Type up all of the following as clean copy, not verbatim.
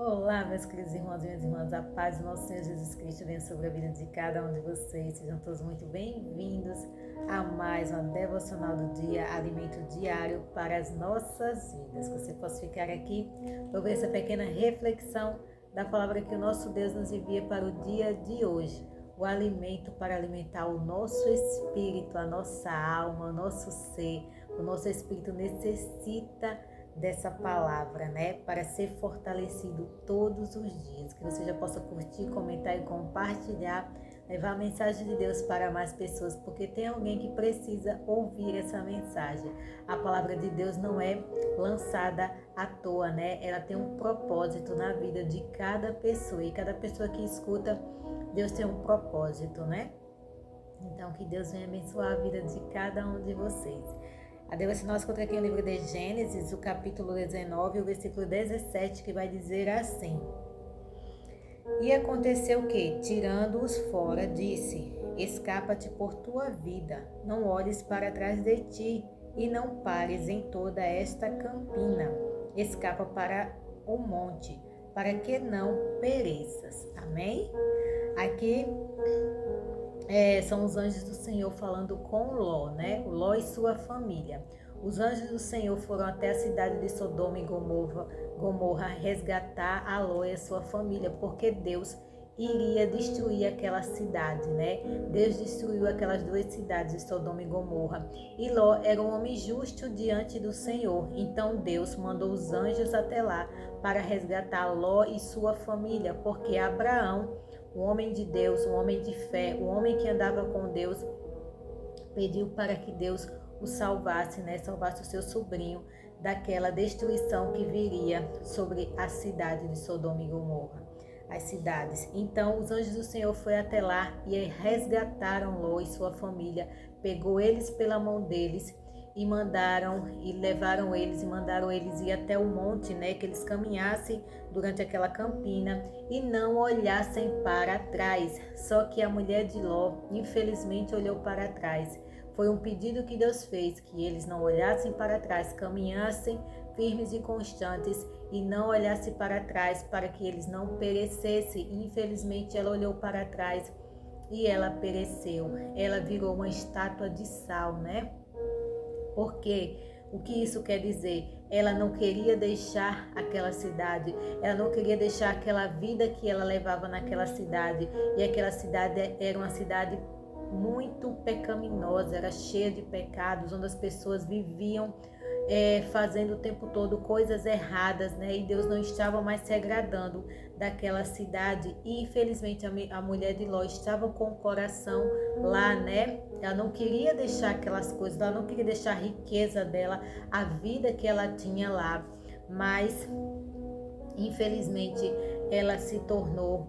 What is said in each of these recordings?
Olá, meus queridos irmãos e minhas irmãs, a paz do nosso Senhor Jesus Cristo venha sobre a vida de cada um de vocês. Sejam todos muito bem-vindos a mais uma devocional do dia, alimento diário para as nossas vidas. Que você possa ficar aqui para ver essa pequena reflexão da palavra que o nosso Deus nos envia para o dia de hoje. O alimento para alimentar o nosso espírito, a nossa alma, o nosso ser. O nosso espírito necessita dessa palavra, né? Para ser fortalecido todos os dias. Que você já possa curtir, comentar e compartilhar, levar a mensagem de Deus para mais pessoas, porque tem alguém que precisa ouvir essa mensagem. A palavra de Deus não é lançada à toa, né? Ela tem um propósito na vida de cada pessoa, e cada pessoa que escuta, Deus tem um propósito, né? Então, que Deus venha abençoar a vida de cada um de vocês. A devocional se encontra aqui no livro de Gênesis, o capítulo 19, o versículo 17, que vai dizer assim: E aconteceu que, tirando-os fora, disse: Escapa-te por tua vida, não olhes para trás de ti, e não pares em toda esta campina. Escapa para o monte, para que não pereças. Amém? Aqui são os anjos do Senhor falando com Ló, né? Ló e sua família. Os anjos do Senhor foram até a cidade de Sodoma e Gomorra resgatar a Ló e a sua família, porque Deus iria destruir aquela cidade, né? Deus destruiu aquelas duas cidades de Sodoma e Gomorra. E Ló era um homem justo diante do Senhor. Então Deus mandou os anjos até lá para resgatar Ló e sua família, porque Abraão, o homem de Deus, um homem de fé, o homem que andava com Deus, pediu para que Deus o salvasse, né? Salvasse o seu sobrinho daquela destruição que viria sobre a cidade de Sodoma e Gomorra, as cidades. Então os anjos do Senhor foram até lá e resgataram Ló e sua família, pegou eles pela mão deles e levaram eles e mandaram eles ir até o monte, né, que eles caminhassem durante aquela campina e não olhassem para trás. Só que a mulher de Ló, infelizmente, olhou para trás. Foi um pedido que Deus fez, que eles não olhassem para trás, caminhassem firmes e constantes e não olhassem para trás para que eles não perecessem. Infelizmente, ela olhou para trás e ela pereceu. Ela virou uma estátua de sal, né? Porque o que isso quer dizer? Ela não queria deixar aquela cidade, ela não queria deixar aquela vida que ela levava naquela cidade. E aquela cidade era uma cidade muito pecaminosa, era cheia de pecados, onde as pessoas viviam fazendo o tempo todo coisas erradas, né? E Deus não estava mais se agradando daquela cidade. E infelizmente a mulher de Ló estava com o coração lá, né? Ela não queria deixar aquelas coisas, ela não queria deixar a riqueza dela, a vida que ela tinha lá. Mas infelizmente ela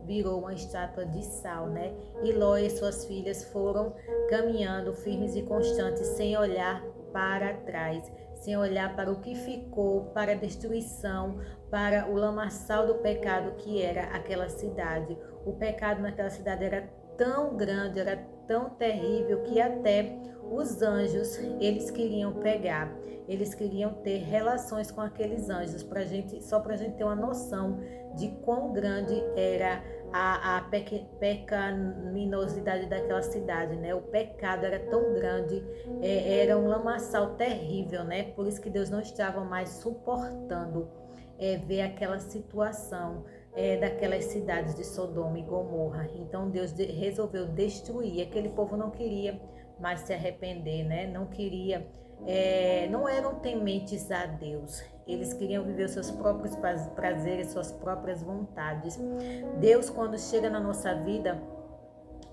virou uma estátua de sal, né? E Ló e suas filhas foram caminhando firmes e constantes, sem olhar para trás, sem olhar para o que ficou, para a destruição, para o lamaçal do pecado que era aquela cidade. O pecado naquela cidade era tão grande, era tão terrível, que até os anjos, eles queriam pegar, eles queriam ter relações com aqueles anjos, só para a gente ter uma noção de quão grande era a pecaminosidade daquela cidade, né? O pecado era tão grande, era um lamaçal terrível, né? Por isso que Deus não estava mais suportando ver aquela situação daquelas cidades de Sodoma e Gomorra. Então Deus resolveu destruir. Aquele povo não queria mais se arrepender, né? Não queria, não eram tementes a Deus. Eles queriam viver os seus próprios prazeres, suas próprias vontades. Deus, quando chega na nossa vida,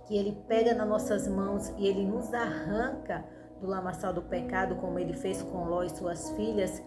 que Ele pega nas nossas mãos e Ele nos arranca do lamaçal do pecado, como Ele fez com Ló e suas filhas,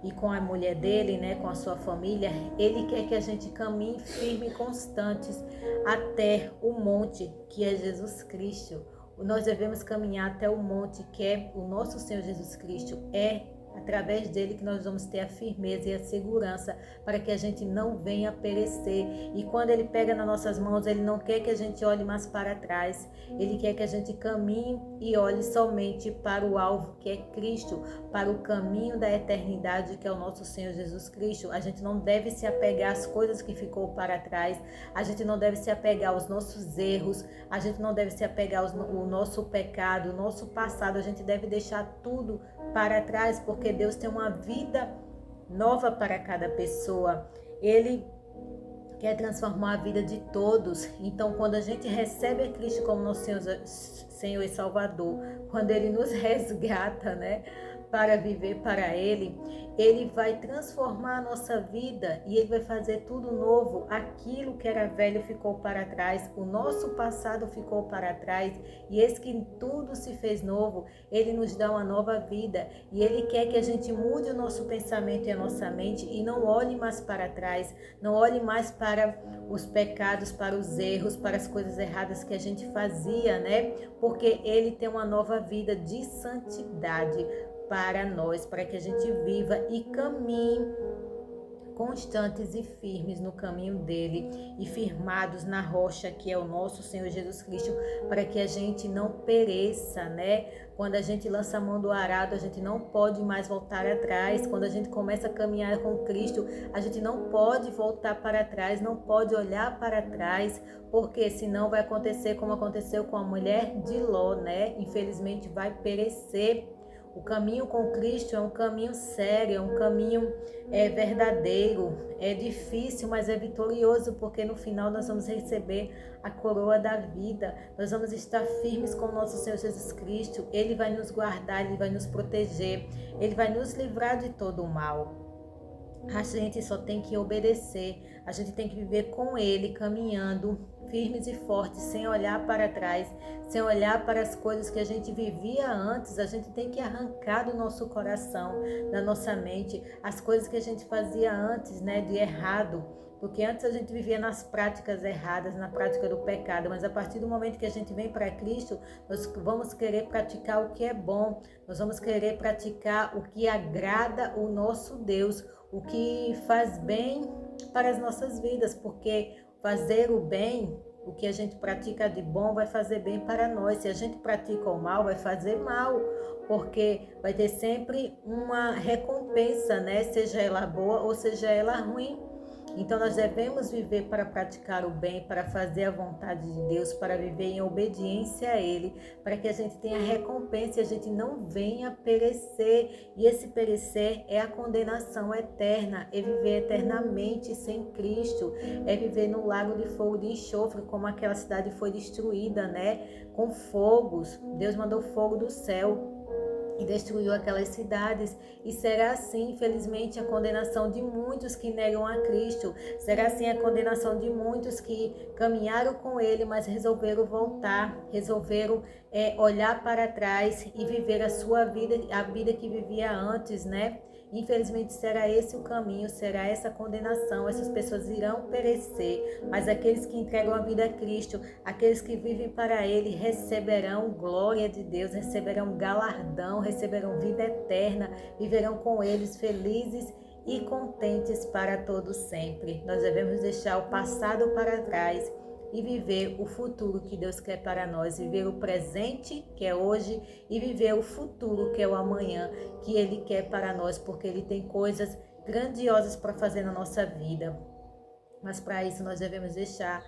e com a mulher dele, né, com a sua família, Ele quer que a gente caminhe firme e constantes até o monte, que é Jesus Cristo. Nós devemos caminhar até o monte, que é o nosso Senhor Jesus Cristo, é através dele que nós vamos ter a firmeza e a segurança para que a gente não venha perecer. E quando ele pega nas nossas mãos, ele não quer que a gente olhe mais para trás. Ele quer que a gente caminhe e olhe somente para o alvo, que é Cristo, para o caminho da eternidade, que é o nosso Senhor Jesus Cristo. A gente não deve se apegar às coisas que ficou para trás. A gente não deve se apegar aos nossos erros. A gente não deve se apegar ao nosso pecado, o nosso passado. A gente deve deixar tudo para trás, porque Deus tem uma vida nova para cada pessoa. Ele quer transformar a vida de todos. Então, quando a gente recebe a Cristo como nosso Senhor e Salvador, quando Ele nos resgata, né, para viver para Ele, Ele vai transformar a nossa vida e Ele vai fazer tudo novo. Aquilo que era velho ficou para trás, o nosso passado ficou para trás, e eis que tudo se fez novo. Ele nos dá uma nova vida e Ele quer que a gente mude o nosso pensamento e a nossa mente e não olhe mais para trás, não olhe mais para os pecados, para os erros, para as coisas erradas que a gente fazia, né? Porque Ele tem uma nova vida de santidade para nós, para que a gente viva e caminhe constantes e firmes no caminho dele e firmados na rocha que é o nosso Senhor Jesus Cristo, para que a gente não pereça, né? Quando a gente lança a mão do arado, a gente não pode mais voltar atrás. Quando a gente começa a caminhar com Cristo, a gente não pode voltar para trás, não pode olhar para trás, porque senão vai acontecer como aconteceu com a mulher de Ló, né? Infelizmente vai perecer. O caminho com Cristo é um caminho sério, é um caminho verdadeiro, é difícil, mas é vitorioso, porque no final nós vamos receber a coroa da vida, nós vamos estar firmes com o nosso Senhor Jesus Cristo. Ele vai nos guardar, Ele vai nos proteger, Ele vai nos livrar de todo o mal. A gente só tem que obedecer, a gente tem que viver com Ele, caminhando firmes e fortes, sem olhar para trás, sem olhar para as coisas que a gente vivia antes. A gente tem que arrancar do nosso coração, da nossa mente, as coisas que a gente fazia antes, né, de errado. Porque antes a gente vivia nas práticas erradas, na prática do pecado, mas a partir do momento que a gente vem para Cristo, nós vamos querer praticar o que é bom, nós vamos querer praticar o que agrada o nosso Deus, o que faz bem para as nossas vidas, porque fazer o bem, o que a gente pratica de bom, vai fazer bem para nós. Se a gente pratica o mal, vai fazer mal, porque vai ter sempre uma recompensa, né? Seja ela boa ou seja ela ruim. Então nós devemos viver para praticar o bem, para fazer a vontade de Deus, para viver em obediência a Ele, para que a gente tenha recompensa e a gente não venha perecer. E esse perecer é a condenação eterna, é viver eternamente sem Cristo, é viver no lago de fogo de enxofre, como aquela cidade foi destruída, né? Com fogos. Deus mandou fogo do céu e destruiu aquelas cidades, e será assim, infelizmente, a condenação de muitos que negam a Cristo, será assim a condenação de muitos que caminharam com Ele, mas resolveram voltar, resolveram olhar para trás e viver a sua vida, a vida que vivia antes, né? Infelizmente será esse o caminho, será essa a condenação, essas pessoas irão perecer, mas aqueles que entregam a vida a Cristo, aqueles que vivem para Ele, receberão glória de Deus, receberão galardão, receberão vida eterna, viverão com eles felizes e contentes para todos sempre. Nós devemos deixar o passado para trás e viver o futuro que Deus quer para nós, viver o presente, que é hoje, e viver o futuro, que é o amanhã, que Ele quer para nós, porque Ele tem coisas grandiosas para fazer na nossa vida. Mas para isso nós devemos deixar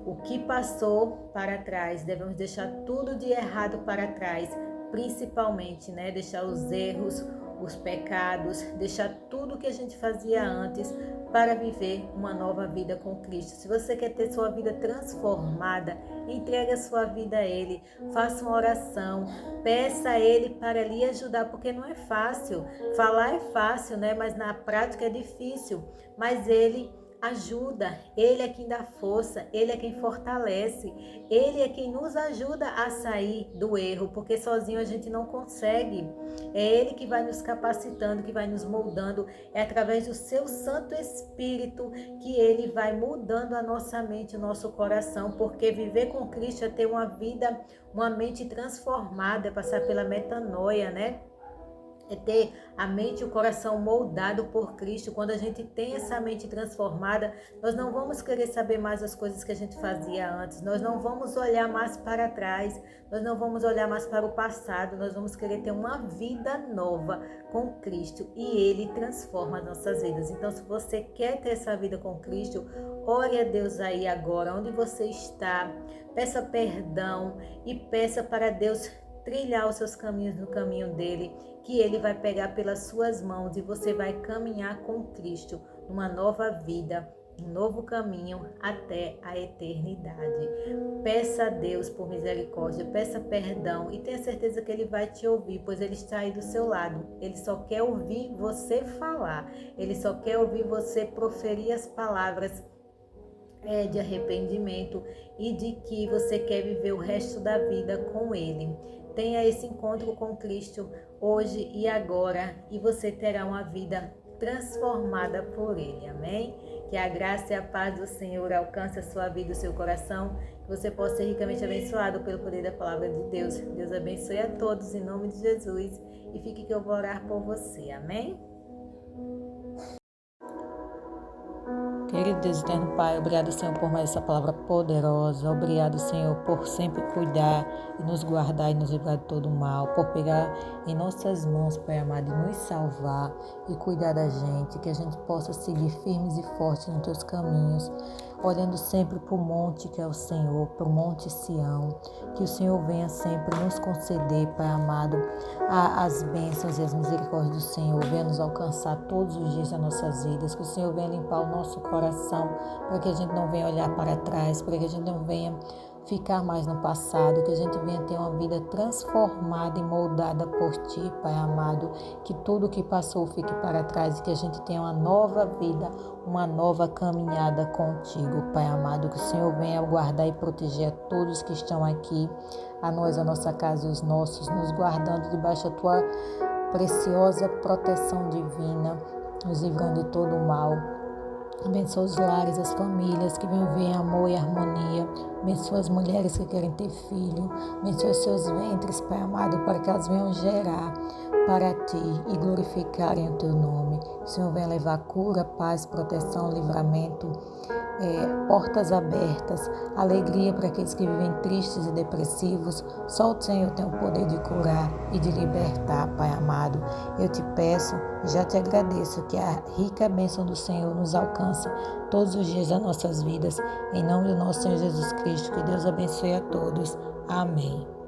o que passou para trás, devemos deixar tudo de errado para trás, principalmente, né? Deixar os erros, os pecados, deixar tudo que a gente fazia antes para viver uma nova vida com Cristo. Se você quer ter sua vida transformada, entregue a sua vida a Ele, faça uma oração, peça a Ele para lhe ajudar, porque não é fácil. Falar é fácil, né? Mas na prática é difícil. Mas Ele ajuda, Ele é quem dá força, Ele é quem fortalece, Ele é quem nos ajuda a sair do erro, porque sozinho a gente não consegue. É Ele que vai nos capacitando, que vai nos moldando, é através do seu Santo Espírito que Ele vai mudando a nossa mente, o nosso coração, porque viver com Cristo é ter uma vida, uma mente transformada, é passar pela metanoia, né? é ter a mente e o coração moldado por Cristo. Quando a gente tem essa mente transformada, nós não vamos querer saber mais as coisas que a gente fazia antes, nós não vamos olhar mais para trás, nós não vamos olhar mais para o passado, nós vamos querer ter uma vida nova com Cristo e Ele transforma as nossas vidas. Então, se você quer ter essa vida com Cristo, ore a Deus aí agora, onde você está, peça perdão e peça para Deus trilhar os seus caminhos no caminho dele, que ele vai pegar pelas suas mãos e você vai caminhar com Cristo numa nova vida, um novo caminho até a eternidade. Peça a Deus por misericórdia, peça perdão e tenha certeza que ele vai te ouvir, pois ele está aí do seu lado. Ele só quer ouvir você falar, ele só quer ouvir você proferir as palavras de arrependimento e de que você quer viver o resto da vida com ele. Tenha esse encontro com Cristo hoje e agora e você terá uma vida transformada por Ele, amém? Que a graça e a paz do Senhor alcance a sua vida e o seu coração, que você possa ser ricamente abençoado pelo poder da palavra de Deus. Deus abençoe a todos em nome de Jesus e fique que eu vou orar por você, amém? Querido Deus eterno Pai, obrigado, Senhor, por mais essa palavra poderosa. Obrigado, Senhor, por sempre cuidar e nos guardar e nos livrar de todo o mal, por pegar em nossas mãos, Pai amado, e nos salvar e cuidar da gente, que a gente possa seguir firmes e fortes nos teus caminhos, olhando sempre para o monte que é o Senhor, para o monte Sião, que o Senhor venha sempre nos conceder, Pai amado, as bênçãos e as misericórdias do Senhor, venha nos alcançar todos os dias das nossas vidas, que o Senhor venha limpar o nosso coração, para que a gente não venha olhar para trás, para que a gente não venha ficar mais no passado, que a gente venha ter uma vida transformada e moldada por Ti, Pai amado, que tudo que passou fique para trás e que a gente tenha uma nova vida, uma nova caminhada contigo, Pai amado, que o Senhor venha guardar e proteger a todos que estão aqui, a nós, a nossa casa e os nossos, nos guardando debaixo da Tua preciosa proteção divina, nos livrando de todo o mal. Abençoa os lares, as famílias que venham ver amor e harmonia. Abençoa as mulheres que querem ter filho. Abençoa os seus ventres, Pai amado, para que elas venham gerar para Ti e glorificarem o Teu nome. O Senhor venha levar cura, paz, proteção, livramento, portas abertas, alegria para aqueles que vivem tristes e depressivos. Só o Senhor tem o poder de curar e de libertar, Pai amado. Eu te peço, já te agradeço que a rica bênção do Senhor nos alcance todos os dias das nossas vidas. Em nome do nosso Senhor Jesus Cristo, que Deus abençoe a todos. Amém.